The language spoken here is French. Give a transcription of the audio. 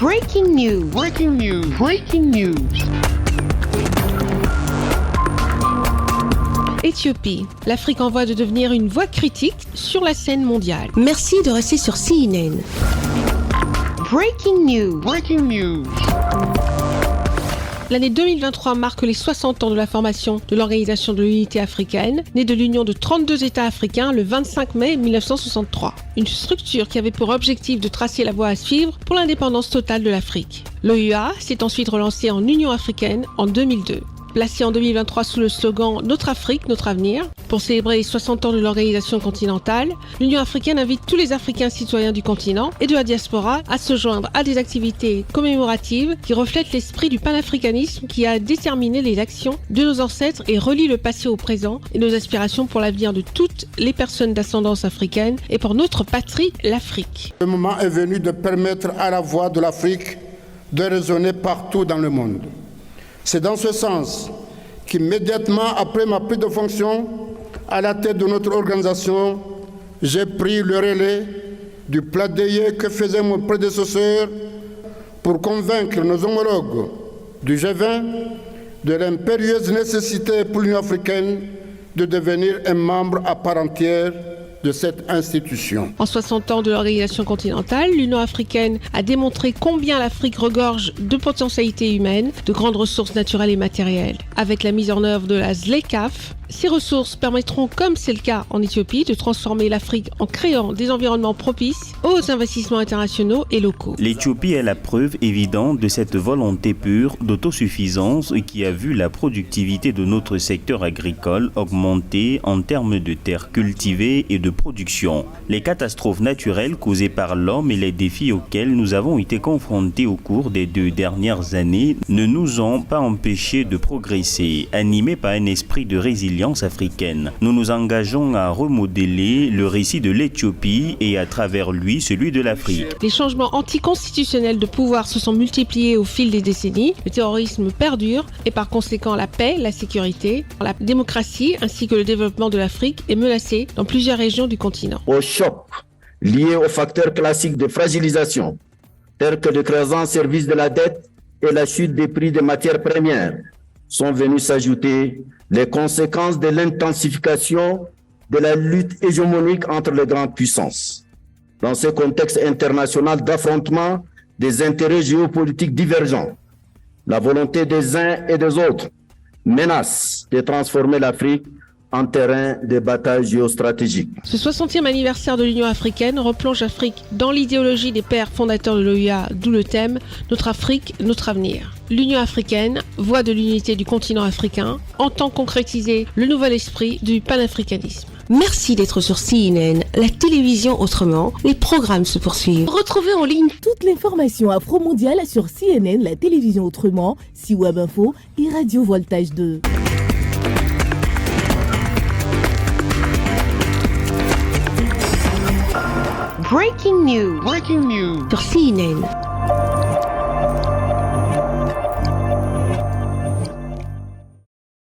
Breaking news. Breaking news. Breaking news. Éthiopie. L'Afrique en voie de devenir une voix critique sur la scène mondiale. Merci de rester sur CNN. Breaking news. Breaking news. L'année 2023 marque les 60 ans de la formation de l'Organisation de l'Unité africaine, née de l'union de 32 États africains le 25 mai 1963. Une structure qui avait pour objectif de tracer la voie à suivre pour l'indépendance totale de l'Afrique. L'OUA s'est ensuite relancée en Union africaine en 2002. Placée en 2023 sous le slogan « Notre Afrique, notre avenir », pour célébrer les 60 ans de l'organisation continentale, l'Union africaine invite tous les Africains citoyens du continent et de la diaspora à se joindre à des activités commémoratives qui reflètent l'esprit du panafricanisme qui a déterminé les actions de nos ancêtres et relie le passé au présent et nos aspirations pour l'avenir de toutes les personnes d'ascendance africaine et pour notre patrie, l'Afrique. Le moment est venu de permettre à la voix de l'Afrique de résonner partout dans le monde. C'est dans ce sens qu'immédiatement après ma prise de fonction à la tête de notre organisation, j'ai pris le relais du plaidoyer que faisait mon prédécesseur pour convaincre nos homologues du G20 de l'impérieuse nécessité pour l'Union africaine de devenir un membre à part entière de cette institution. En 60 ans de l'organisation continentale, l'Union africaine a démontré combien l'Afrique regorge de potentialités humaines, de grandes ressources naturelles et matérielles. Avec la mise en œuvre de la ZLECAf, ces ressources permettront, comme c'est le cas en Éthiopie, de transformer l'Afrique en créant des environnements propices aux investissements internationaux et locaux. L'Éthiopie est la preuve évidente de cette volonté pure d'autosuffisance qui a vu la productivité de notre secteur agricole augmenter en termes de terres cultivées et de production. Les catastrophes naturelles causées par l'homme et les défis auxquels nous avons été confrontés au cours des 2 dernières années ne nous ont pas empêchés de progresser. Animés par un esprit de résilience africaine, nous nous engageons à remodeler le récit de l'Éthiopie et à travers lui celui de l'Afrique. Les changements anticonstitutionnels de pouvoir se sont multipliés au fil des décennies, le terrorisme perdure et par conséquent la paix, la sécurité, la démocratie ainsi que le développement de l'Afrique est menacé dans plusieurs régions du continent. Aux chocs liés aux facteurs classiques de fragilisation, tels que le croissant service de la dette et la chute des prix des matières premières, sont venus s'ajouter les conséquences de l'intensification de la lutte hégémonique entre les grandes puissances. Dans ce contexte international d'affrontement des intérêts géopolitiques divergents, la volonté des uns et des autres menace de transformer l'Afrique en terrain de bataille géostratégique. Ce 60e anniversaire de l'Union africaine replonge l'Afrique dans l'idéologie des pères fondateurs de l'OUA, d'où le thème « Notre Afrique, notre avenir ». L'Union africaine, voix de l'unité du continent africain, entend concrétiser le nouvel esprit du panafricanisme. Merci d'être sur CNN, la télévision autrement. Les programmes se poursuivent. Retrouvez en ligne toute l'information afro-mondiale sur CNN, la télévision autrement, C-Web Info et Radio Voltage 2. Breaking news. Breaking news. Sur CNN.